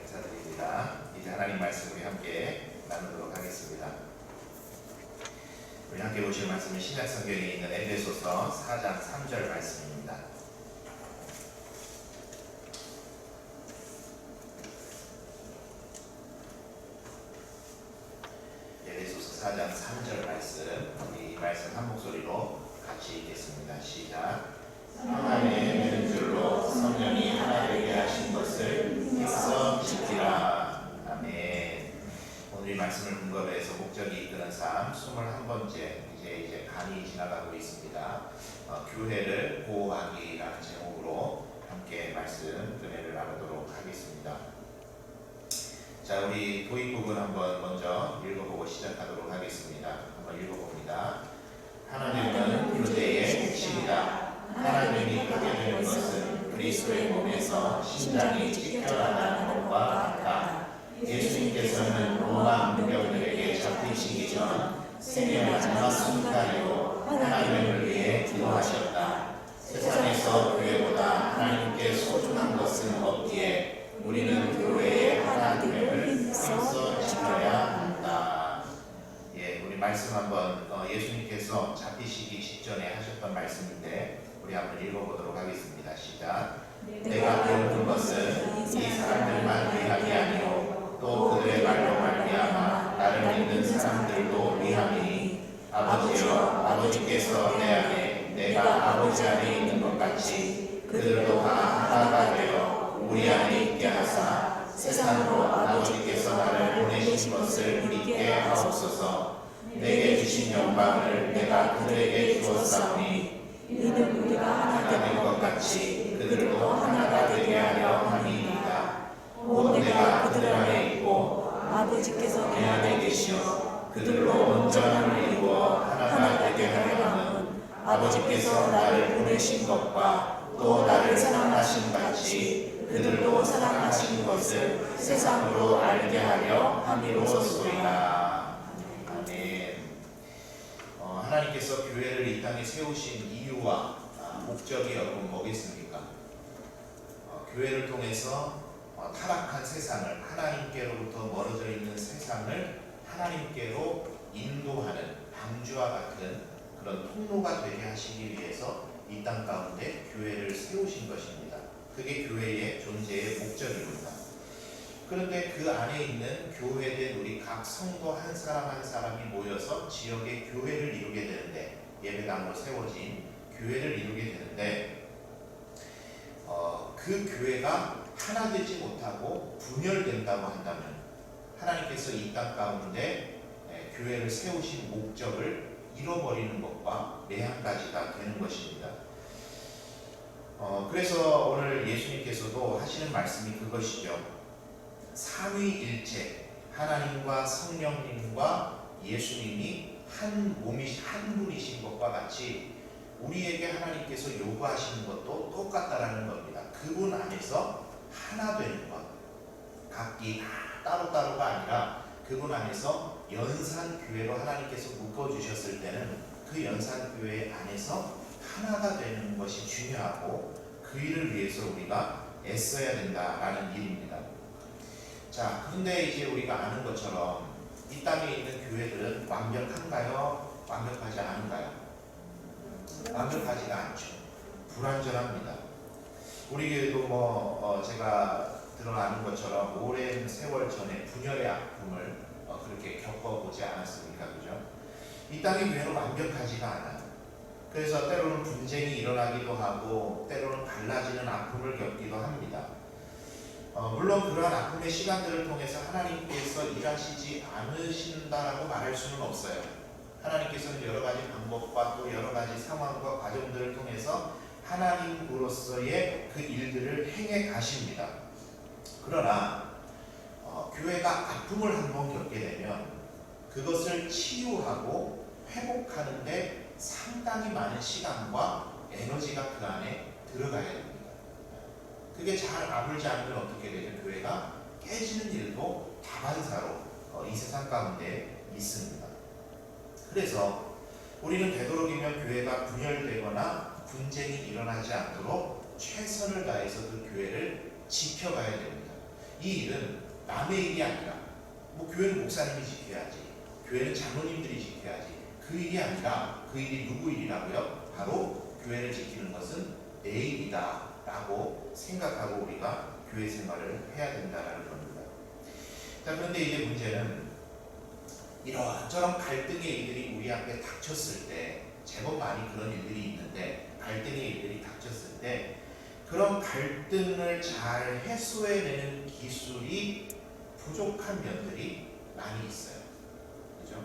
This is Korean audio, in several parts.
감사드립니다. 이제 하나님 말씀 우리 함께 나누도록 하겠습니다. 우리 함께 보실 말씀은 신약 성경에 있는 에베소서 4장 3절 말씀입니다. 에베소서 4장 3절 말씀, 이 말씀 한 목소리로 같이 읽겠습니다. 시작. 하나님의 믿는 줄로 성령이 하나 되게 하신 것을 힘써 지키라. 아멘. 오늘 이 말씀을 근거로 해서 목적이 이끄는 삶 21번째 이제 간이 지나가고 있습니다. 교회를 보호하기라는 제목으로 함께 말씀 은혜를 나누도록 하겠습니다. 자, 우리 도입부분 한번 먼저 읽어보고 시작하도록 하겠습니다. 한번 읽어봅니다. 하나님은 교제의 핵심이다. 하나님이 하게 되는 것은 그리스도의 몸에서 신장이 찢겨나가는 것과 같다. 예수님께서는 로마 문병들에게 잡히시기 전 생의 마지막 순간에도 하나님을 위해 기도하셨다. 세상에서 교회보다 하나님께 소중한 것은 없기에 우리는 교회의 하나됨을 힘써 지켜야 한다. 우리 말씀 한번 예수님께서 잡히시기 직전에 하셨던 말씀인데 우리 한번 읽어보도록 하겠습니다. 시작. 내가 배운 것은 이 사람들만 위함이 아니요 또 그들의 말로 말미암아 나를 믿는 사람들도 위함이니 아버지여 아버지께서 내 안에 내가 아버지 안에 있는 것 같이 그들도 다 하나가 되어 우리 안에 있게 하사 세상으로 아버지께서 나를 보내신 것을 믿게 하옵소서. 내게 주신 영광을 내가 그들에게 주었사오니 이는 우리가 하나 된 것 같이 그들도 하나가 되게 하려 함이니이다. 곧 내가 그들 안에 있고 아버지께서 내 안에 계시어 그들로 온전함을 이루어 하나가 되게 하려 함은 아버지께서 나를 보내신 것과 또 나를 사랑하신 같이 그들도 사랑하신 것을 세상으로 알게 하려 함이로소이다. 아멘. 하나님께서 교회를 이 땅에 세우신 이유와 목적이 여러분 뭐겠습니까? 교회를 통해서 타락한 세상을, 하나님께로부터 멀어져 있는 세상을 하나님께로 인도하는 방주와 같은 그런 통로가 되게 하시기 위해서 이 땅 가운데 교회를 세우신 것입니다. 그게 교회의 존재의 목적입니다. 그런데 그 안에 있는 교회된 우리 각 성도 한 사람 한 사람이 모여서 지역의 교회를 이루게 되는데, 예배당으로 세워진 교회를 이루게 되는데, 그 교회가 하나 되지 못하고 분열된다고 한다면 하나님께서 이 땅 가운데 교회를 세우신 목적을 잃어버리는 것과 매한가지가 되는 것입니다. 그래서 오늘 예수님께서도 하시는 말씀이 그것이죠. 삼위일체, 하나님과 성령님과 예수님이 한 분이신 것과 같이 우리에게 하나님께서 요구하시는 것도 똑같다라는 겁니다. 그분 안에서 하나 되는 것, 각기 따로따로가 아니라 그분 안에서 연산교회로 하나님께서 묶어주셨을 때는 그 연산교회 안에서 하나가 되는 것이 중요하고 그 일을 위해서 우리가 애써야 된다라는 일입니다. 자, 그런데 이제 우리가 아는 것처럼 이 땅에 있는 교회들은 완벽한가요? 완벽하지 않은가요? 완벽하지가 않죠. 불완전합니다. 우리 교회도 제가 드러나는 것처럼 오랜 세월 전에 분열의 아픔을 그렇게 겪어보지 않았습니까? 그죠? 이 땅의 교회는 완벽하지가 않아요. 그래서 때로는 분쟁이 일어나기도 하고 때로는 갈라지는 아픔을 겪기도 합니다. 물론 그러한 아픔의 시간들을 통해서 하나님께서 일하시지 않으신다라고 말할 수는 없어요. 하나님께서는 여러 가지 방법과 또 여러 가지 상황과 과정들을 통해서 하나님으로서의 그 일들을 행해 가십니다. 그러나 교회가 아픔을 한번 겪게 되면 그것을 치유하고 회복하는데 상당히 많은 시간과 에너지가 그 안에 들어가야 됩니다. 그게 잘 아물지 않으면 어떻게 되죠? 교회가 깨지는 일도 다반사로 이 세상 가운데 있습니다. 그래서 우리는 되도록이면 교회가 분열되거나 분쟁이 일어나지 않도록 최선을 다해서 그 교회를 지켜가야 됩니다. 이 일은 남의 일이 아니라 교회는 목사님이 지켜야지, 교회는 장로님들이 지켜야지, 그 일이 아니라 그 일이 누구 일이라고요? 바로 교회를 지키는 것은 내 일이다 라고 생각하고 우리가 교회 생활을 해야 된다는 겁니다. 자, 그런데 이제 문제는 이런저런 갈등의 일들이 우리 앞에 닥쳤을 때, 제법 많이 그런 일들이 있는데, 갈등의 일들이 닥쳤을 때 그런 갈등을 잘 해소해내는 기술이 부족한 면들이 많이 있어요. 그죠?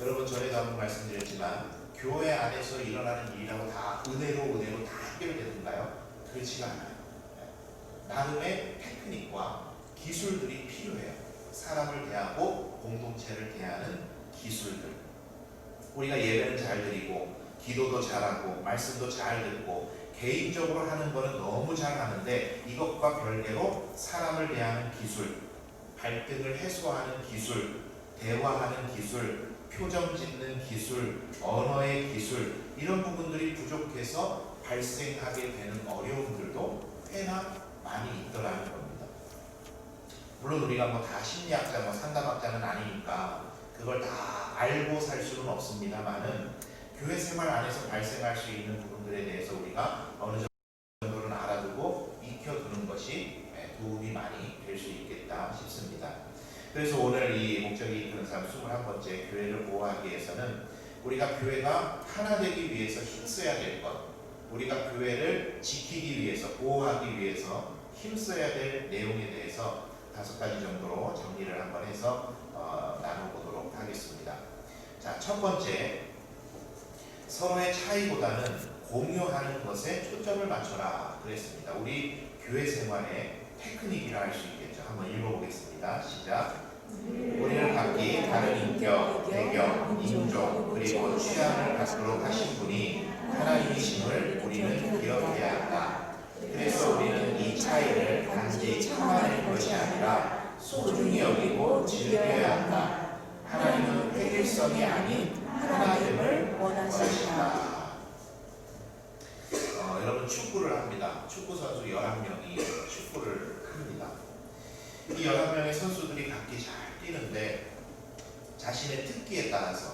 여러분, 전에도 한번 말씀드렸지만 교회 안에서 일어나는 일이라고 다 은혜로 다 해결되는가요? 그렇지가 않아요. 나름의 테크닉과 기술들이 필요해요. 사람을 대하고 공동체를 대하는 기술들. 우리가 예배는 잘 드리고 기도도 잘하고 말씀도 잘 듣고 개인적으로 하는 거는 너무 잘하는데, 이것과 별개로 사람을 대하는 기술, 갈등을 해소하는 기술, 대화하는 기술, 표정 짓는 기술, 언어의 기술, 이런 부분들이 부족해서 발생하게 되는 어려움들도 꽤나 많이 있더라는 겁니다. 물론 우리가 다 심리학자, 상담학자는 아니니까 그걸 다 알고 살 수는 없습니다만은, 교회 생활 안에서 발생할 수 있는 부분들에 대해서 우리가 어느 정도는 알아두고 익혀두는 것이 도움이 많이 될 수 있겠다 싶습니다. 그래서 오늘 이 목적이 이끄는 삶 21번째 교회를 보호하기 위해서는, 우리가 교회가 하나 되기 위해서 힘써야 될 것, 우리가 교회를 지키기 위해서, 보호하기 위해서 힘써야 될 내용에 대해서 5가지 정도로 정리를 한번 해서 나눠보도록 하겠습니다. 자, 첫 번째, 서로의 차이보다는 공유하는 것에 초점을 맞춰라 그랬습니다. 우리 교회 생활의 테크닉이라 할 수 있겠죠. 한번 읽어보겠습니다. 시작. 우리는 각기 다른 인격, 배경, 인종, 그리고 취향을 갖도록 하신 분이 하나님이심을 우리는 기억해야 한다. 그래서 우리는 이 차이를 단지 참아낼 것이 아니라 소중히 여기고 즐겨야 한다. 하나님은 획일성이 아닌 하나됨을 원하신다. 여러분, 축구를 합니다. 축구 선수 11명이 축구를 합니다. 이 11명의 선수들이 각기 잘 뛰는데, 자신의 특기에 따라서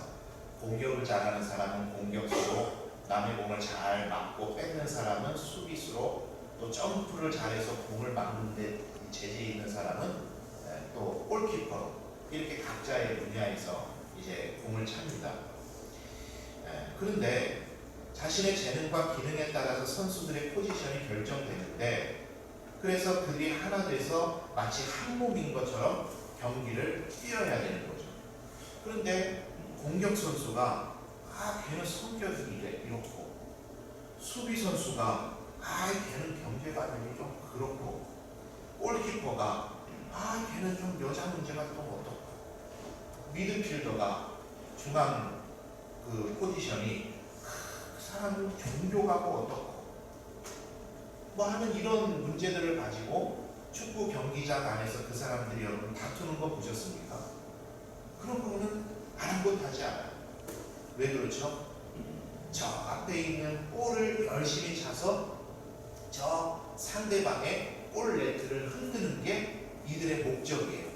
공격을 잘하는 사람은 공격수로, 남의 공을 잘 막고 뺏는 사람은 수비수로, 또 점프를 잘해서 공을 막는 데 재질 있는 사람은 또 골키퍼로, 이렇게 각자의 분야에서 이제 공을 찹니다. 그런데 자신의 재능과 기능에 따라서 선수들의 포지션이 결정되는데, 그래서 그들이 하나 돼서 마치 한 몸인 것처럼 경기를 뛰어야 되는 거죠. 그런데 공격 선수가 걔는 성격이 이렇고, 수비 선수가 걔는 경제관념이 좀 그렇고, 골키퍼가 걔는 좀 여자 문제가 좀 어떻고, 미드필더가 중앙 그 포지션이 그 사람은 종교가 어떻고 하는 이런 문제들을 가지고 축구 경기장 안에서 그 사람들이 여러분 다투는 거 보셨습니까? 그런 부분은 아랑곳하지 않아요. 왜 그렇죠? 저 앞에 있는 볼을 열심히 차서 저 상대방의 볼 네트를 흔드는 게 이들의 목적이에요.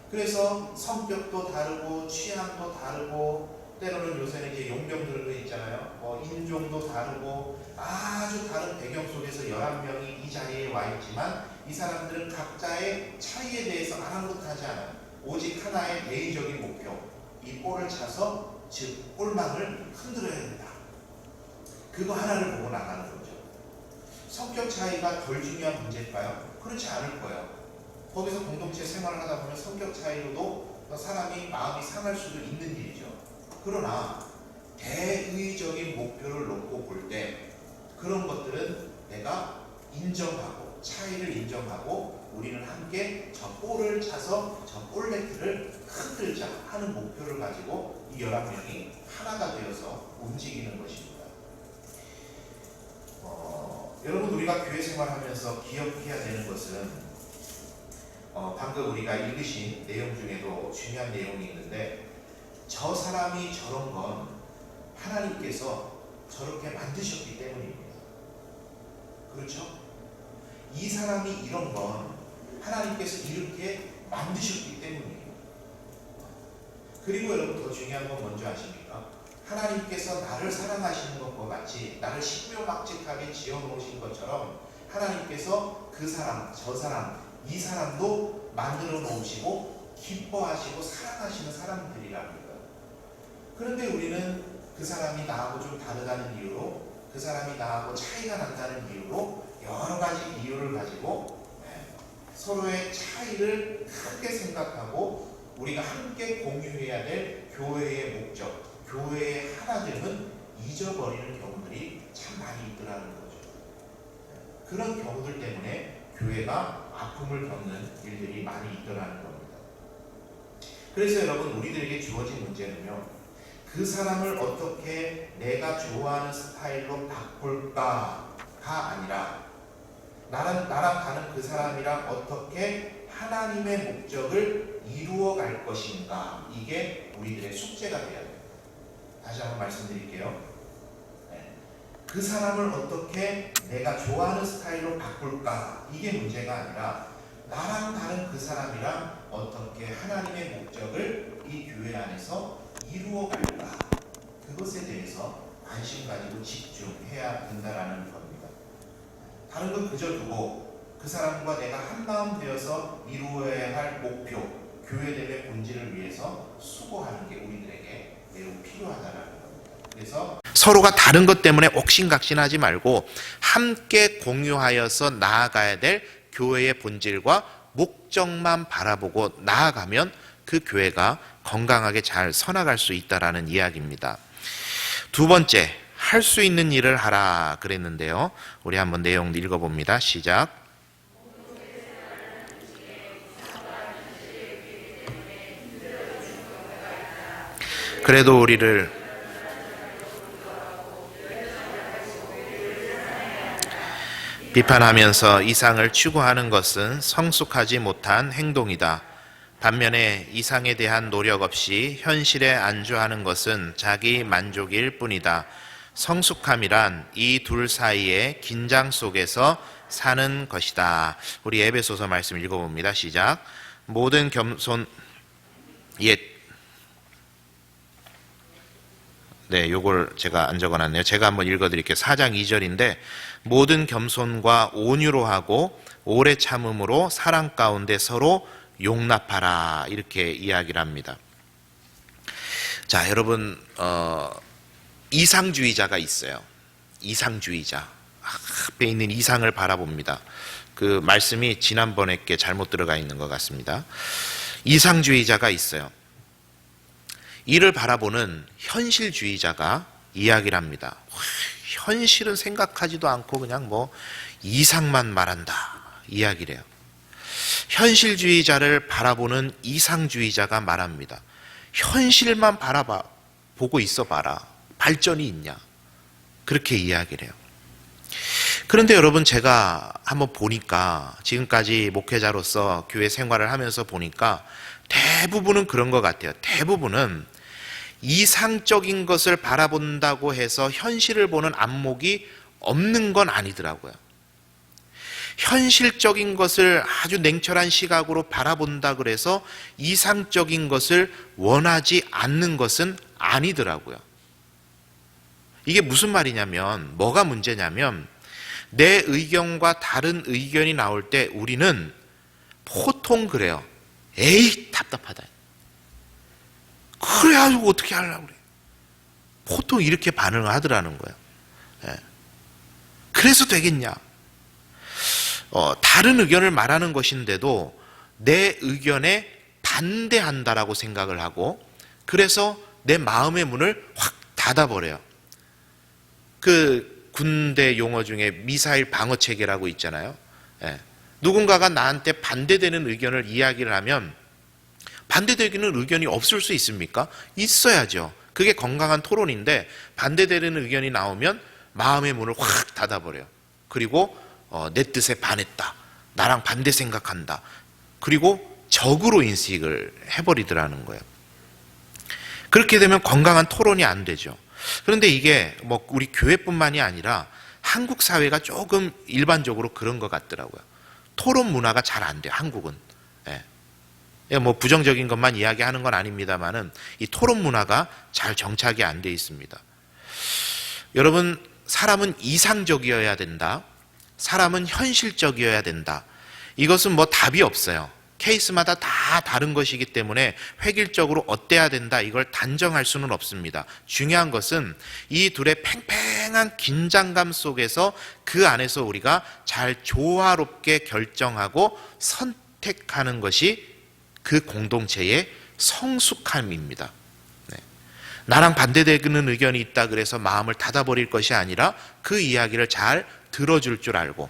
그래서 성격도 다르고 취향도 다르고, 때로는 요새는 이제 용병들도 있잖아요. 인종도 다르고, 아주 다른 배경 속에서 11명이 이 자리에 와 있지만, 이 사람들은 각자의 차이에 대해서 아랑곳하지 않아요. 오직 하나의 대의적인 목표, 이 볼을 차서, 즉 볼망을 흔들어야 된다. 그거 하나를 보고 나가는 거죠. 성격 차이가 덜 중요한 문제일까요? 그렇지 않을 거예요. 거기서 공동체 생활을 하다 보면 성격 차이로도 사람이 마음이 상할 수도 있는 일이죠. 그러나 대의적인 목표를 놓고 볼 때 그런 것들은 내가 인정하고, 차이를 인정하고, 우리는 함께 저 볼을 차서 저 볼네트를 흔들자 하는 목표를 가지고 이 11명이 하나가 되어서 움직이는 것입니다. 여러분, 우리가 교회 생활하면서 기억해야 되는 것은, 방금 우리가 읽으신 내용 중에도 중요한 내용이 있는데, 저 사람이 저런 건 하나님께서 저렇게 만드셨기 때문입니다. 그렇죠? 이 사람이 이런 건 하나님께서 이렇게 만드셨기 때문이에요. 그리고 여러분 더 중요한 건 뭔지 아십니까? 하나님께서 나를 사랑하시는 것과 같이 나를 신묘막직하게 지어놓으신 것처럼 하나님께서 그 사람, 저 사람, 이 사람도 만들어 놓으시고 기뻐하시고 사랑하시는 사람들이랍니다. 그런데 우리는 그 사람이 나하고 좀 다르다는 이유로, 그 사람이 나하고 차이가 난다는 이유로 여러 가지 이유를 가지고 서로의 차이를 크게 생각하고 우리가 함께 공유해야 될 교회의 목적, 교회의 하나됨은 잊어버리는 경우들이 참 많이 있더라는 거죠. 그런 경우들 때문에 교회가 아픔을 겪는 일들이 많이 있더라는 겁니다. 그래서 여러분, 우리들에게 주어진 문제는요, 그 사람을 어떻게 내가 좋아하는 스타일로 바꿀까가 아니라 나랑 가는 그 사람이랑 어떻게 하나님의 목적을 이루어 갈 것인가, 이게 우리들의 숙제가 되어야 됩니다. 다시 한번 말씀드릴게요. 그 사람을 어떻게 내가 좋아하는 스타일로 바꿀까, 이게 문제가 아니라 나랑 다른 그 사람이랑 어떻게 하나님의 목적을 이 교회 안에서 이루어 갈까, 그것에 대해서 관심 가지고 집중해야 된다라는 겁니다. 다른 건 그저 두고 그 사람과 내가 한마음 되어서 이루어야 할 목표, 교회됨의 본질을 위해서 수고하는 게 우리들에게 매우 필요하다라는 겁니다. 그래서 서로가 다른 것 때문에 옥신각신하지 말고 함께 공유하여서 나아가야 될 교회의 본질과 목적만 바라보고 나아가면 그 교회가 건강하게 잘 서나갈 수 있다라는 이야기입니다. 두 번째, 할 수 있는 일을 하라 그랬는데요. 우리 한번 내용 읽어봅니다. 시작. 그래도 우리를 비판하면서 이상을 추구하는 것은 성숙하지 못한 행동이다. 반면에 이상에 대한 노력 없이 현실에 안주하는 것은 자기 만족일 뿐이다. 성숙함이란 이 둘 사이의 긴장 속에서 사는 것이다. 우리 에베소서 말씀 읽어봅니다. 시작. 모든 겸손 요걸 제가 안 적어놨네요. 제가 한번 읽어드릴게요. 4장 2절인데 모든 겸손과 온유로 하고 오래 참음으로 사랑 가운데 서로 용납하라, 이렇게 이야기를 합니다. 자, 여러분, 이상주의자가 있어요. 이상주의자. 앞에 있는 이상을 바라봅니다. 그 말씀이 지난번에 게 잘못 들어가 있는 것 같습니다. 이상주의자가 있어요. 이를 바라보는 현실주의자가 이야기를 합니다. 현실은 생각하지도 않고 그냥 뭐 이상만 말한다, 이야기를 해요. 현실주의자를 바라보는 이상주의자가 말합니다. 현실만 보고 있어 봐라. 발전이 있냐. 그렇게 이야기를 해요. 그런데 여러분, 제가 한번 보니까, 지금까지 목회자로서 교회 생활을 하면서 보니까 대부분은 그런 것 같아요. 대부분은 이상적인 것을 바라본다고 해서 현실을 보는 안목이 없는 건 아니더라고요. 현실적인 것을 아주 냉철한 시각으로 바라본다 그래서 이상적인 것을 원하지 않는 것은 아니더라고요. 이게 무슨 말이냐면, 뭐가 문제냐면, 내 의견과 다른 의견이 나올 때 우리는 보통 그래요. 에이, 답답하다. 그래가지고 어떻게 하려고 그래. 보통 이렇게 반응을 하더라는 거예요. 그래서 되겠냐. 다른 의견을 말하는 것인데도 내 의견에 반대한다라고 생각을 하고, 그래서 내 마음의 문을 확 닫아버려요. 그 군대 용어 중에 미사일 방어 체계라고 있잖아요. 누군가가 나한테 반대되는 의견을 이야기를 하면, 반대되는 의견이 없을 수 있습니까? 있어야죠. 그게 건강한 토론인데, 반대되는 의견이 나오면 마음의 문을 확 닫아버려요. 그리고 내 뜻에 반했다, 나랑 반대 생각한다, 그리고 적으로 인식을 해버리더라는 거예요. 그렇게 되면 건강한 토론이 안 되죠. 그런데 이게 뭐 우리 교회뿐만이 아니라 한국 사회가 조금 일반적으로 그런 것 같더라고요. 토론 문화가 잘 안 돼요, 한국은. 뭐 부정적인 것만 이야기하는 건 아닙니다만은 이 토론 문화가 잘 정착이 안 돼 있습니다. 여러분, 사람은 이상적이어야 된다. 사람은 현실적이어야 된다. 이것은 뭐 답이 없어요. 케이스마다 다 다른 것이기 때문에 획일적으로 어때야 된다, 이걸 단정할 수는 없습니다. 중요한 것은 이 둘의 팽팽한 긴장감 속에서 그 안에서 우리가 잘 조화롭게 결정하고 선택하는 것이 그 공동체의 성숙함입니다. 나랑 반대되는 의견이 있다 그래서 마음을 닫아버릴 것이 아니라 그 이야기를 잘 들어줄 줄 알고,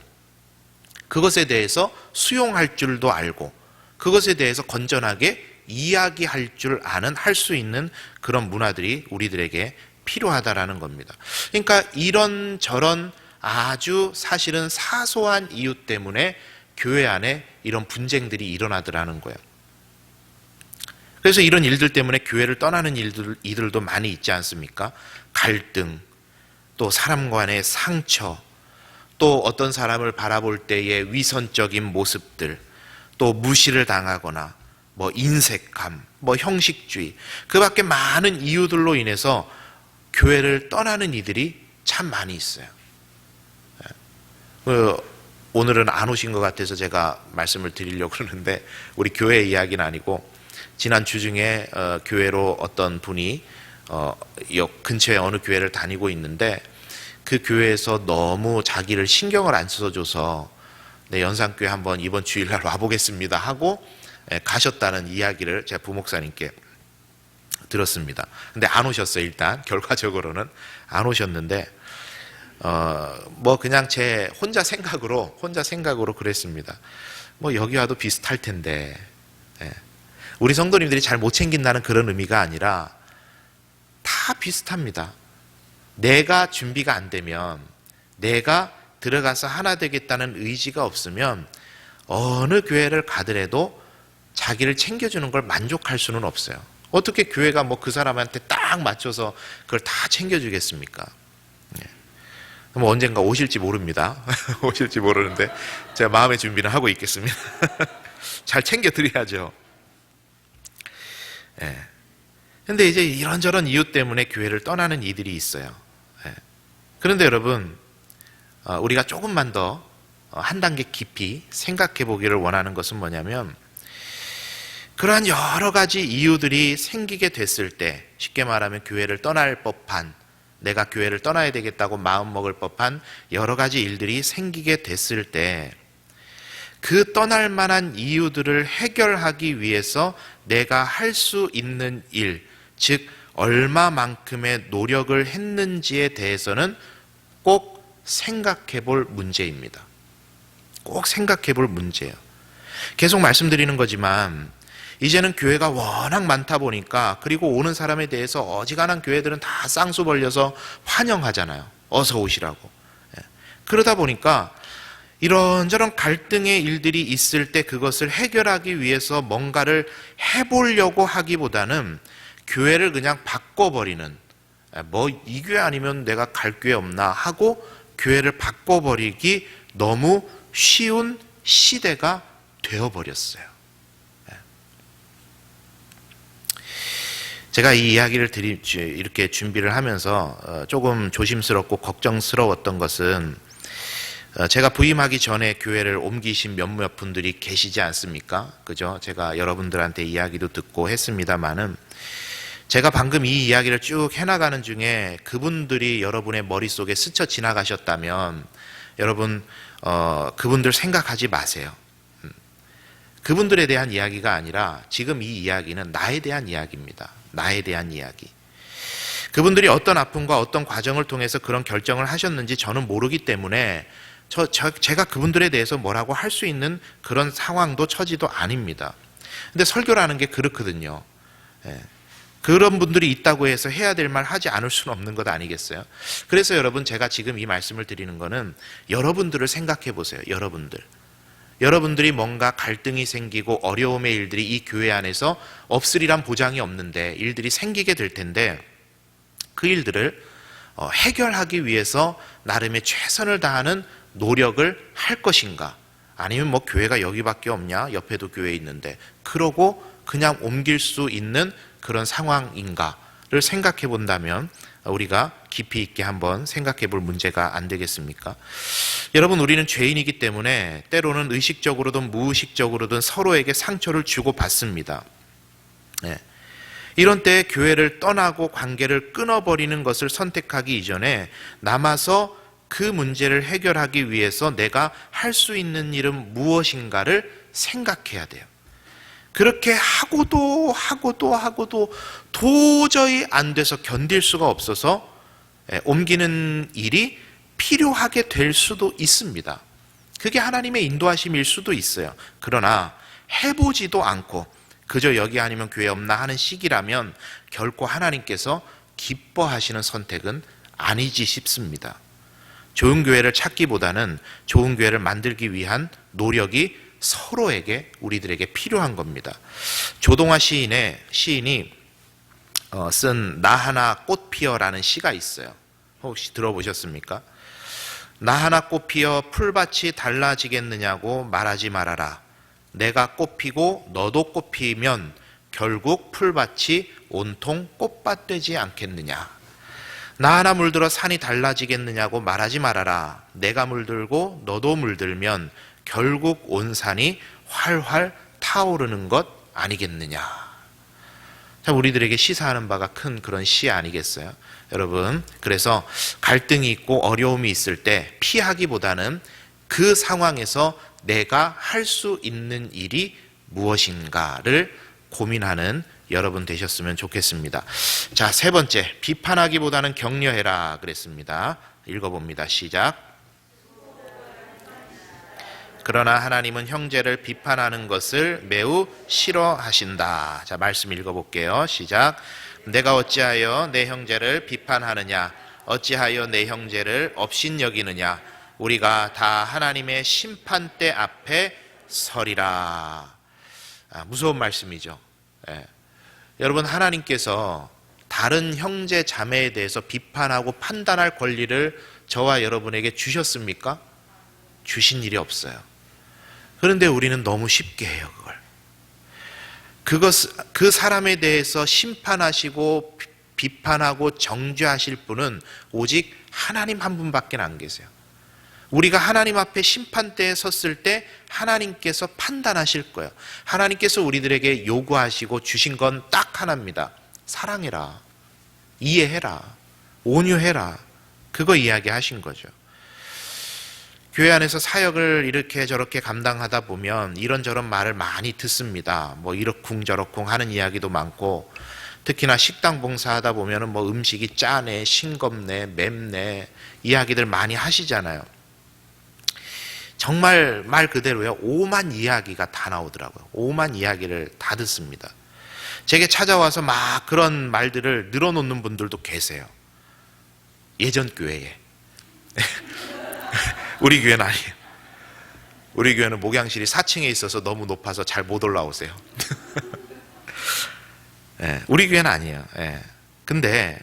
그것에 대해서 수용할 줄도 알고, 그것에 대해서 건전하게 이야기할 줄 아는, 할 수 있는 그런 문화들이 우리들에게 필요하다라는 겁니다. 그러니까 이런저런 아주 사실은 사소한 이유 때문에 교회 안에 이런 분쟁들이 일어나더라는 거예요. 그래서 이런 일들 때문에 교회를 떠나는 이들도 많이 있지 않습니까? 갈등, 또 사람 간의 상처, 또 어떤 사람을 바라볼 때의 위선적인 모습들, 또 무시를 당하거나 뭐 인색함, 뭐 형식주의, 그 밖에 많은 이유들로 인해서 교회를 떠나는 이들이 참 많이 있어요. 오늘은 안 오신 것 같아서 제가 말씀을 드리려고 그러는데, 우리 교회 이야기는 아니고 지난 주 중에 교회로 어떤 분이 근처에 어느 교회를 다니고 있는데, 그 교회에서 너무 자기를 신경을 안 써줘서 연산교회 한번 이번 주일날 와보겠습니다 하고 가셨다는 이야기를 제가 부목사님께 들었습니다. 근데 안 오셨어요. 일단 결과적으로는 안 오셨는데 뭐 그냥 제 혼자 생각으로 그랬습니다. 뭐 여기 와도 비슷할 텐데, 우리 성도님들이 잘 못 챙긴다는 그런 의미가 아니라 다 비슷합니다. 내가 준비가 안 되면, 내가 들어가서 하나 되겠다는 의지가 없으면 어느 교회를 가더라도 자기를 챙겨주는 걸 만족할 수는 없어요. 어떻게 교회가 뭐 그 사람한테 딱 맞춰서 그걸 다 챙겨주겠습니까? 그럼 언젠가 오실지 모릅니다. 오실지 모르는데 제가 마음의 준비는 하고 있겠습니다. 잘 챙겨드려야죠. 근데 이제 이런저런 이유 때문에 교회를 떠나는 이들이 있어요. 그런데 여러분, 우리가 조금만 더 한 단계 깊이 생각해 보기를 원하는 것은 뭐냐면, 그러한 여러 가지 이유들이 생기게 됐을 때, 쉽게 말하면 교회를 떠날 법한, 내가 교회를 떠나야 되겠다고 마음먹을 법한 여러 가지 일들이 생기게 됐을 때, 그 떠날 만한 이유들을 해결하기 위해서 내가 할 수 있는 일, 즉 얼마만큼의 노력을 했는지에 대해서는 꼭 생각해 볼 문제입니다. 꼭 생각해 볼 문제예요. 계속 말씀드리는 거지만 이제는 교회가 워낙 많다 보니까, 그리고 오는 사람에 대해서 어지간한 교회들은 다 쌍수 벌려서 환영하잖아요. 어서 오시라고. 그러다 보니까 이런저런 갈등의 일들이 있을 때 그것을 해결하기 위해서 뭔가를 해보려고 하기보다는 교회를 그냥 바꿔버리는, 뭐 이 교회 아니면 내가 갈 교회 없나 하고 교회를 바꿔버리기 너무 쉬운 시대가 되어버렸어요. 제가 이 이야기를 이렇게 준비를 하면서 조금 조심스럽고 걱정스러웠던 것은, 제가 부임하기 전에 교회를 옮기신 몇몇 분들이 계시지 않습니까? 그죠? 제가 여러분들한테 이야기도 듣고 했습니다만은, 제가 방금 이 이야기를 쭉 해나가는 중에 그분들이 여러분의 머릿속에 스쳐 지나가셨다면, 여러분 그분들 생각하지 마세요. 그분들에 대한 이야기가 아니라 지금 이 이야기는 나에 대한 이야기입니다. 나에 대한 이야기. 그분들이 어떤 아픔과 어떤 과정을 통해서 그런 결정을 하셨는지 저는 모르기 때문에 제가 그분들에 대해서 뭐라고 할 수 있는 그런 상황도 처지도 아닙니다. 근데 설교라는 게 그렇거든요. 그런 분들이 있다고 해서 해야 될 말 하지 않을 수는 없는 것 아니겠어요? 그래서 여러분, 제가 지금 이 말씀을 드리는 거는 여러분들을 생각해 보세요. 여러분들이 뭔가 갈등이 생기고 어려움의 일들이 이 교회 안에서 없으리란 보장이 없는데 일들이 생기게 될 텐데, 그 일들을 해결하기 위해서 나름의 최선을 다하는 노력을 할 것인가? 아니면 뭐 교회가 여기밖에 없냐? 옆에도 교회 있는데 그러고 그냥 옮길 수 있는 그런 상황인가를 생각해 본다면 우리가 깊이 있게 한번 생각해 볼 문제가 안 되겠습니까? 여러분, 우리는 죄인이기 때문에 때로는 의식적으로든 무의식적으로든 서로에게 상처를 주고 받습니다. 이런 때 교회를 떠나고 관계를 끊어버리는 것을 선택하기 이전에 남아서 그 문제를 해결하기 위해서 내가 할 수 있는 일은 무엇인가를 생각해야 돼요. 그렇게 하고도 도저히 안 돼서 견딜 수가 없어서 옮기는 일이 필요하게 될 수도 있습니다. 그게 하나님의 인도하심일 수도 있어요. 그러나 해보지도 않고 그저 여기 아니면 교회 없나 하는 시기라면 결코 하나님께서 기뻐하시는 선택은 아니지 싶습니다. 좋은 교회를 찾기보다는 좋은 교회를 만들기 위한 노력이 서로에게 우리들에게 필요한 겁니다. 조동아 시인이 쓴 나 하나 꽃 피어라는 시가 있어요. 혹시 들어보셨습니까? 나 하나 꽃 피어 풀밭이 달라지겠느냐고 말하지 말아라. 내가 꽃 피고 너도 꽃 피면 결국 풀밭이 온통 꽃밭 되지 않겠느냐. 나 하나 물들어 산이 달라지겠느냐고 말하지 말아라. 내가 물들고 너도 물들면 결국 온 산이 활활 타오르는 것 아니겠느냐. 참 우리들에게 시사하는 바가 큰 그런 시 아니겠어요? 여러분, 그래서 갈등이 있고 어려움이 있을 때 피하기보다는 그 상황에서 내가 할 수 있는 일이 무엇인가를 고민하는 여러분 되셨으면 좋겠습니다. 자, 세 번째, 비판하기보다는 격려해라 그랬습니다. 읽어봅니다. 시작. 그러나 하나님은 형제를 비판하는 것을 매우 싫어하신다. 자, 말씀 읽어볼게요. 시작. 내가 어찌하여 내 형제를 비판하느냐? 어찌하여 내 형제를 업신여기느냐? 우리가 다 하나님의 심판대 앞에 서리라. 무서운 말씀이죠. 여러분, 하나님께서 다른 형제 자매에 대해서 비판하고 판단할 권리를 저와 여러분에게 주셨습니까? 주신 일이 없어요. 그런데 우리는 너무 쉽게 해요, 그걸. 그 사람에 대해서 심판하시고 비판하고 정죄하실 분은 오직 하나님 한 분밖에 안 계세요. 우리가 하나님 앞에 심판대에 섰을 때 하나님께서 판단하실 거예요. 하나님께서 우리들에게 요구하시고 주신 건 딱 하나입니다. 사랑해라, 이해해라, 온유해라. 그거 이야기하신 거죠. 교회 안에서 사역을 이렇게 저렇게 감당하다 보면 이런저런 말을 많이 듣습니다. 뭐 이러쿵저러쿵 하는 이야기도 많고, 특히나 식당 봉사하다 보면 뭐 음식이 짜네, 싱겁네, 맵네 이야기들 많이 하시잖아요. 정말 말 그대로요, 오만 이야기가 다 나오더라고요. 오만 이야기를 다 듣습니다. 제게 찾아와서 막 그런 말들을 늘어놓는 분들도 계세요. 예전 교회에. 우리 교회는 아니에요. 우리 교회는 목양실이 4층에 있어서 너무 높아서 잘 못 올라오세요. 우리 교회는 아니에요. 근데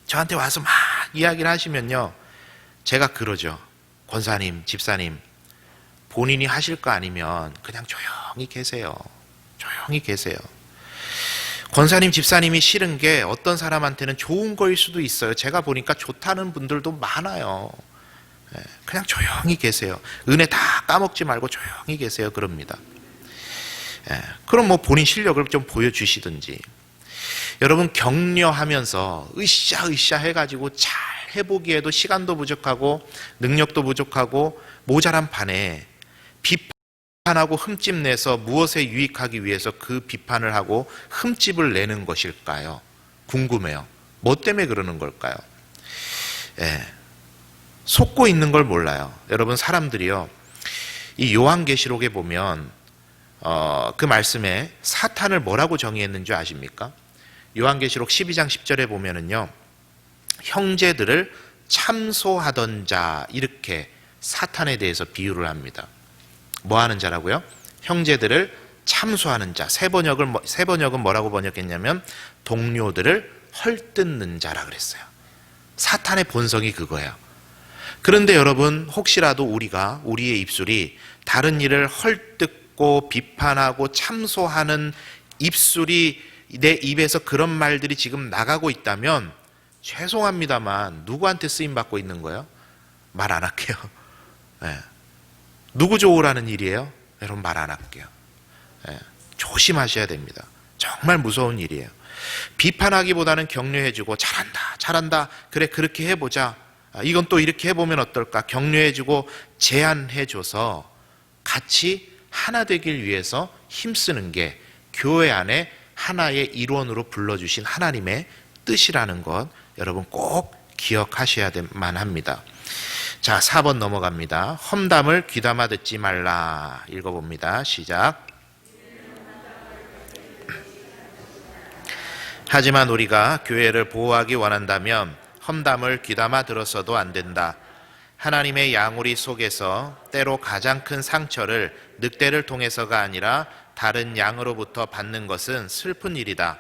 저한테 와서 막 이야기를 하시면요, 제가 그러죠. 권사님, 집사님, 본인이 하실 거 아니면 그냥 조용히 계세요. 조용히 계세요. 권사님, 집사님이 싫은 게 어떤 사람한테는 좋은 거일 수도 있어요. 제가 보니까 좋다는 분들도 많아요. 그냥 조용히 계세요. 은혜 다 까먹지 말고 조용히 계세요. 그럽니다. 그럼 뭐 본인 실력을 좀 보여주시든지. 여러분, 격려하면서 으쌰으쌰 해가지고 잘 해보기에도 시간도 부족하고 능력도 부족하고 모자란 판에 비판하고 흠집 내서 무엇에 유익하기 위해서 그 비판을 하고 흠집을 내는 것일까요? 궁금해요. 뭐 때문에 그러는 걸까요? 속고 있는 걸 몰라요. 여러분, 사람들이요, 이 요한계시록에 보면 그 말씀에 사탄을 뭐라고 정의했는지 아십니까? 요한계시록 12장 10절에 보면은요, 형제들을 참소하던 자, 이렇게 사탄에 대해서 비유를 합니다. 뭐 하는 자라고요? 형제들을 참소하는 자. 세 번역은 뭐라고 번역했냐면 동료들을 헐뜯는 자라 그랬어요. 사탄의 본성이 그거예요. 그런데 여러분, 혹시라도 우리의 입술이 다른 일을 헐뜯고 비판하고 참소하는 입술이 내 입에서 그런 말들이 지금 나가고 있다면 죄송합니다만 누구한테 쓰임받고 있는 거예요? 말 안 할게요. 네. 누구 좋으라는 일이에요? 여러분, 말 안 할게요. 네. 조심하셔야 됩니다. 정말 무서운 일이에요. 비판하기보다는 격려해주고 잘한다, 그래 그렇게 해보자, 이건 또 이렇게 해보면 어떨까, 격려해주고 제안해줘서 같이 하나 되길 위해서 힘쓰는 게 교회 안에 하나의 일원으로 불러주신 하나님의 뜻이라는 것 여러분 꼭 기억하셔야만 합니다. 자, 4번 넘어갑니다. 험담을 귀담아 듣지 말라. 읽어봅니다. 시작. 하지만 우리가 교회를 보호하기 원한다면 험담을 귀담아 들어서도 안 된다. 하나님의 양우리 속에서 때로 가장 큰 상처를 늑대를 통해서가 아니라 다른 양으로부터 받는 것은 슬픈 일이다.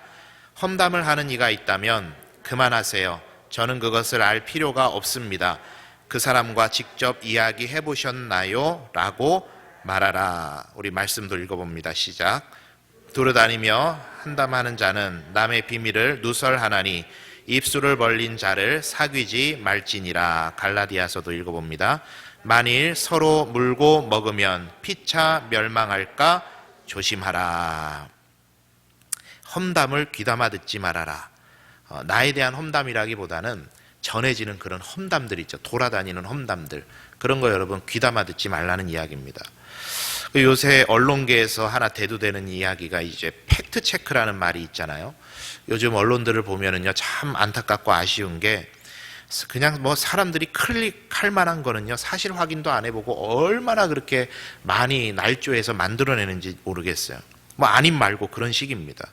험담을 하는 이가 있다면 그만하세요. 저는 그것을 알 필요가 없습니다. 그 사람과 직접 이야기해 보셨나요? 라고 말하라. 우리 말씀도 읽어봅니다. 시작. 두루다니며 한담하는 자는 남의 비밀을 누설하나니 입술을 벌린 자를 사귀지 말지니라. 갈라디아서도 읽어봅니다. 만일 서로 물고 먹으면 피차 멸망할까 조심하라. 험담을 귀담아 듣지 말아라. 나에 대한 험담이라기보다는 전해지는 그런 험담들 있죠. 돌아다니는 험담들. 그런 거 여러분 귀담아 듣지 말라는 이야기입니다. 요새 언론계에서 하나 대두되는 이야기가 이제 팩트 체크라는 말이 있잖아요. 요즘 언론들을 보면은요, 참 안타깝고 아쉬운 게 그냥 뭐 사람들이 클릭할 만한 거는요, 사실 확인도 안 해보고 얼마나 그렇게 많이 날조해서 만들어내는지 모르겠어요. 뭐 아님 말고 그런 식입니다.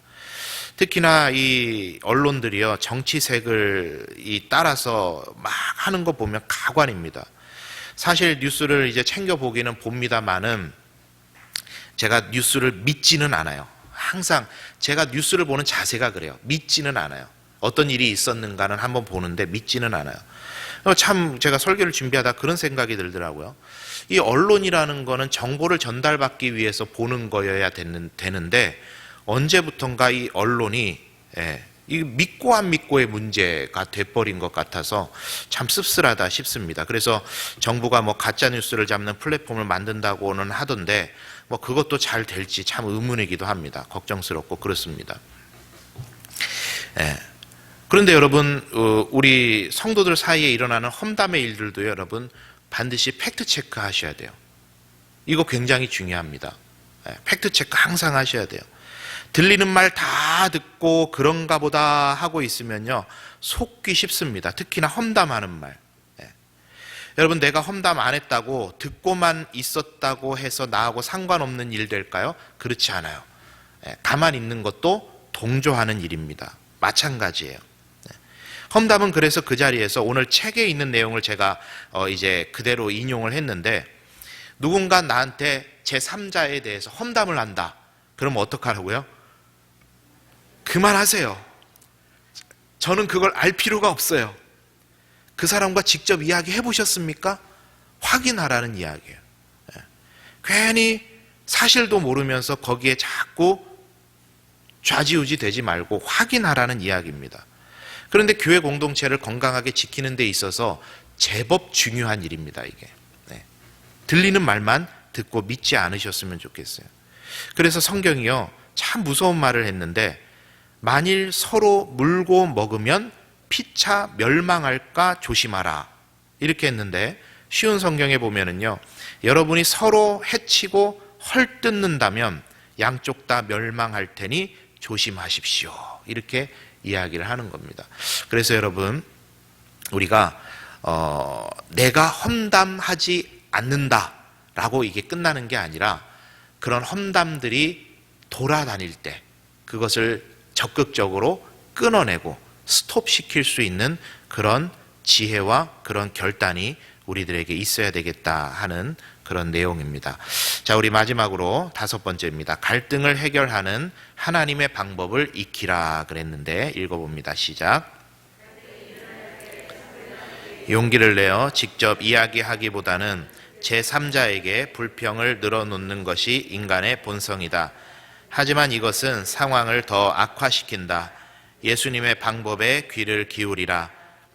특히나 이 언론들이요, 정치색을 따라서 막 하는 거 보면 가관입니다. 사실 뉴스를 이제 챙겨보기는 봅니다만은 제가 뉴스를 믿지는 않아요. 항상 제가 뉴스를 보는 자세가 그래요. 믿지는 않아요. 어떤 일이 있었는가는 한번 보는데 믿지는 않아요. 참 제가 설교를 준비하다 그런 생각이 들더라고요. 이 언론이라는 거는 정보를 전달받기 위해서 보는 거여야 되는데 언제부턴가 이 언론이 이 믿고 안 믿고의 문제가 돼버린 것 같아서 참 씁쓸하다 싶습니다. 그래서 정부가 뭐 가짜 뉴스를 잡는 플랫폼을 만든다고는 하던데 뭐 그것도 잘 될지 참 의문이기도 합니다. 걱정스럽고 그렇습니다. 그런데 여러분, 우리 성도들 사이에 일어나는 험담의 일들도 여러분 반드시 팩트 체크 하셔야 돼요. 이거 굉장히 중요합니다. 팩트 체크 항상 하셔야 돼요. 들리는 말 다 듣고 그런가 보다 하고 있으면요, 속기 쉽습니다. 특히나 험담하는 말. 여러분, 내가 험담 안 했다고 듣고만 있었다고 해서 나하고 상관없는 일 될까요? 그렇지 않아요. 가만히 있는 것도 동조하는 일입니다. 마찬가지예요. 험담은 그래서 그 자리에서 오늘 책에 있는 내용을 제가 이제 그대로 인용을 했는데, 누군가 나한테 제3자에 대해서 험담을 한다. 그럼 어떡하라고요? 그만하세요. 저는 그걸 알 필요가 없어요. 그 사람과 직접 이야기해 보셨습니까? 확인하라는 이야기예요. 괜히 사실도 모르면서 거기에 자꾸 좌지우지 되지 말고 확인하라는 이야기입니다. 그런데 교회 공동체를 건강하게 지키는 데 있어서 제법 중요한 일입니다, 이게. 들리는 말만 듣고 믿지 않으셨으면 좋겠어요. 그래서 성경이요, 참 무서운 말을 했는데, 만일 서로 물고 먹으면 피차 멸망할까 조심하라. 이렇게 했는데, 쉬운 성경에 보면은요, 여러분이 서로 해치고 헐뜯는다면 양쪽 다 멸망할 테니 조심하십시오. 이렇게 이야기를 하는 겁니다. 그래서 여러분, 우리가 내가 험담하지 않는다라고 이게 끝나는 게 아니라, 그런 험담들이 돌아다닐 때 그것을 적극적으로 끊어내고 스톱시킬 수 있는 그런 지혜와 그런 결단이 우리들에게 있어야 되겠다 하는 그런 내용입니다. 자, 우리 마지막으로 5번째입니다. 갈등을 해결하는 하나님의 방법을 익히라 그랬는데 읽어봅니다. 시작. 용기를 내어 직접 이야기하기보다는 제3자에게 불평을 늘어놓는 것이 인간의 본성이다. 하지만 이것은 상황을 더 악화시킨다. 예수님의 방법에 귀를 기울이라.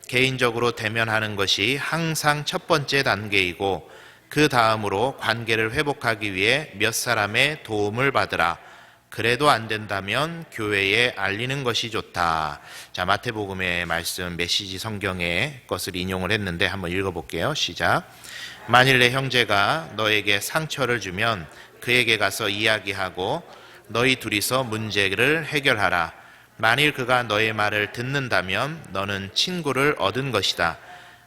개인적으로 대면하는 것이 항상 첫 번째 단계이고 그 다음으로 관계를 회복하기 위해 몇 사람의 도움을 받으라. 그래도 안 된다면 교회에 알리는 것이 좋다. 자, 마태복음의 말씀 메시지 성경의 것을 인용을 했는데 한번 읽어볼게요. 시작. 만일 내 형제가 너에게 상처를 주면 그에게 가서 이야기하고 너희 둘이서 문제를 해결하라. 만일 그가 너의 말을 듣는다면 너는 친구를 얻은 것이다.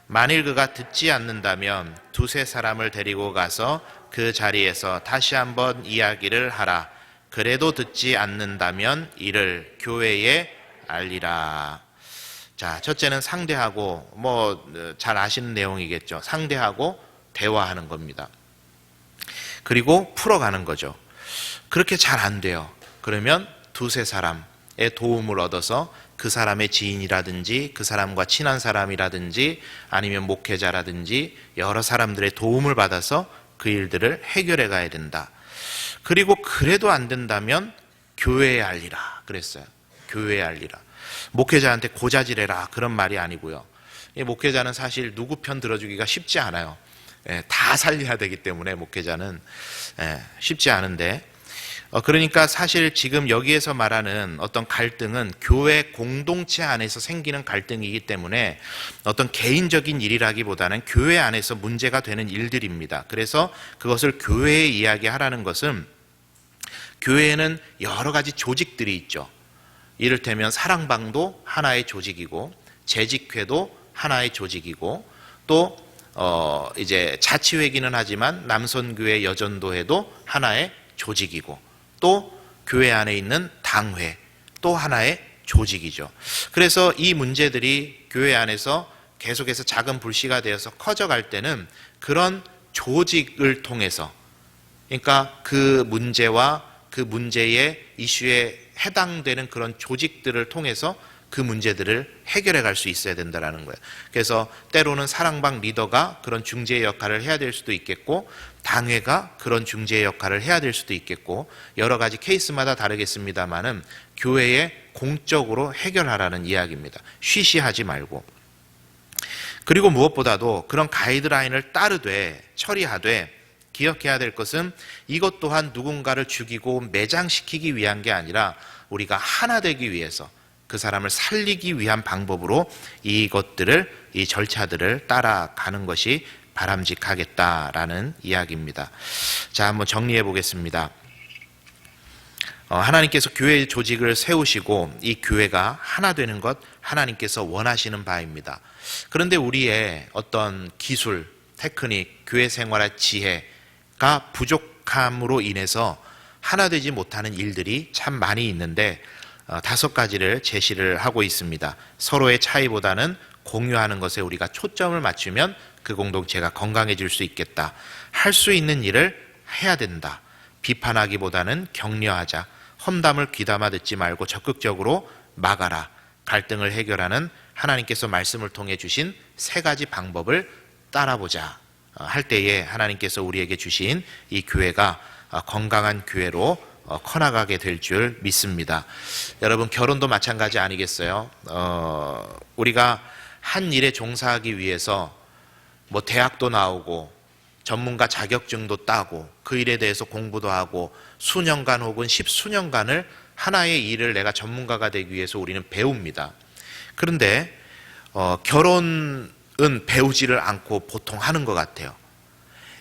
만일 그가 듣지 않는다면 두세 사람을 데리고 가서 그 자리에서 다시 한번 이야기를 하라. 그래도 듣지 않는다면 이를 교회에 알리라. 자, 첫째는 상대하고 잘 아시는 내용이겠죠. 상대하고 대화하는 겁니다. 그리고 풀어가는 거죠. 그렇게 잘 안 돼요. 그러면 두세 사람의 도움을 얻어서 그 사람의 지인이라든지 그 사람과 친한 사람이라든지 아니면 목회자라든지 여러 사람들의 도움을 받아서 그 일들을 해결해 가야 된다. 그리고 그래도 안 된다면 교회에 알리라 그랬어요. 교회에 알리라. 목회자한테 고자질해라 그런 말이 아니고요. 이 목회자는 사실 누구 편 들어주기가 쉽지 않아요. 다 살려야 되기 때문에 목회자는 쉽지 않은데, 그러니까 사실 지금 여기에서 말하는 어떤 갈등은 교회 공동체 안에서 생기는 갈등이기 때문에 어떤 개인적인 일이라기보다는 교회 안에서 문제가 되는 일들입니다. 그래서 그것을 교회에 이야기하라는 것은, 교회에는 여러 가지 조직들이 있죠. 이를테면 사랑방도 하나의 조직이고 재직회도 하나의 조직이고 또 이제 자치회기는 하지만 남선교회 여전도회도 하나의 조직이고 또 교회 안에 있는 당회 또 하나의 조직이죠. 그래서 이 문제들이 교회 안에서 계속해서 작은 불씨가 되어서 커져갈 때는 그런 조직을 통해서, 그러니까 그 문제와 그 문제의 이슈에 해당되는 그런 조직들을 통해서 그 문제들을 해결해 갈 수 있어야 된다는 거예요. 그래서 때로는 사랑방 리더가 그런 중재 역할을 해야 될 수도 있겠고 당회가 그런 중재 역할을 해야 될 수도 있겠고 여러 가지 케이스마다 다르겠습니다만은 교회에 공적으로 해결하라는 이야기입니다. 쉬쉬하지 말고. 그리고 무엇보다도 그런 가이드라인을 따르되 처리하되 기억해야 될 것은 이것 또한 누군가를 죽이고 매장시키기 위한 게 아니라 우리가 하나 되기 위해서 그 사람을 살리기 위한 방법으로 이것들을, 이 절차들을 따라가는 것이 바람직하겠다라는 이야기입니다. 자, 한번 정리해 보겠습니다. 하나님께서 교회 조직을 세우시고 이 교회가 하나 되는 것 하나님께서 원하시는 바입니다. 그런데 우리의 어떤 기술, 테크닉, 교회 생활의 지혜가 부족함으로 인해서 하나 되지 못하는 일들이 참 많이 있는데 5가지를 제시를 하고 있습니다. 서로의 차이보다는 공유하는 것에 우리가 초점을 맞추면 그 공동체가 건강해질 수 있겠다. 할 수 있는 일을 해야 된다. 비판하기보다는 격려하자. 험담을 귀담아 듣지 말고 적극적으로 막아라. 갈등을 해결하는 하나님께서 말씀을 통해 주신 3가지 방법을 따라보자 할 때에 하나님께서 우리에게 주신 이 교회가 건강한 교회로 커나가게 될 줄 믿습니다. 여러분, 결혼도 마찬가지 아니겠어요? 우리가 한 일에 종사하기 위해서 대학도 나오고 전문가 자격증도 따고 그 일에 대해서 공부도 하고 수년간 혹은 10수년간을 하나의 일을 내가 전문가가 되기 위해서 우리는 배웁니다. 그런데 결혼은 배우지를 않고 보통 하는 것 같아요.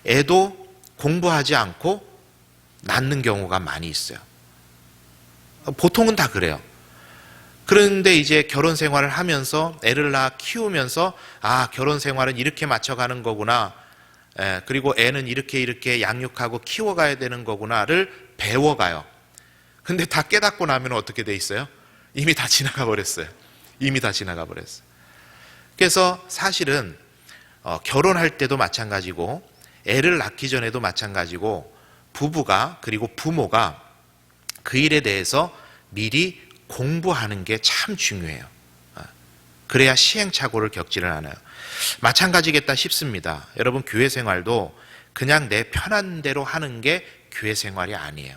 애도 공부하지 않고 낳는 경우가 많이 있어요. 보통은 다 그래요. 그런데 이제 결혼 생활을 하면서 애를 낳아 키우면서 결혼 생활은 이렇게 맞춰가는 거구나. 그리고 애는 이렇게 양육하고 키워가야 되는 거구나를 배워가요. 근데 다 깨닫고 나면 어떻게 돼 있어요? 이미 다 지나가 버렸어요. 그래서 사실은 결혼할 때도 마찬가지고 애를 낳기 전에도 마찬가지고 부부가 그리고 부모가 그 일에 대해서 미리 공부하는 게 참 중요해요. 그래야 시행착오를 겪지를 않아요. 마찬가지겠다 싶습니다. 여러분, 교회 생활도 그냥 내 편한 대로 하는 게 교회 생활이 아니에요.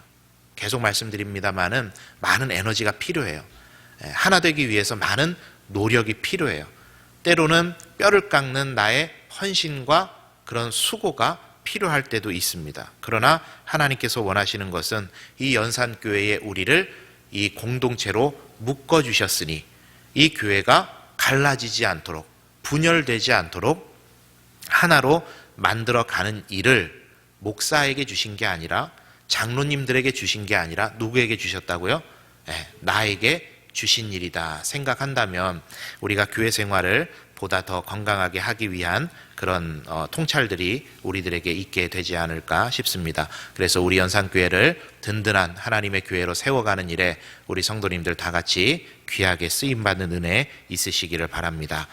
계속 말씀드립니다만은 많은 에너지가 필요해요. 하나 되기 위해서 많은 노력이 필요해요. 때로는 뼈를 깎는 나의 헌신과 그런 수고가 필요할 때도 있습니다. 그러나 하나님께서 원하시는 것은 이 연산교회의 우리를 이 공동체로 묶어주셨으니 이 교회가 갈라지지 않도록, 분열되지 않도록 하나로 만들어가는 일을 목사에게 주신 게 아니라, 장로님들에게 주신 게 아니라 누구에게 주셨다고요? 나에게 주신 일이다 생각한다면 우리가 교회 생활을 보다 더 건강하게 하기 위한 그런 통찰들이 우리들에게 있게 되지 않을까 싶습니다. 그래서 우리 연산교회를 든든한 하나님의 교회로 세워가는 일에 우리 성도님들 다 같이 귀하게 쓰임받는 은혜 있으시기를 바랍니다.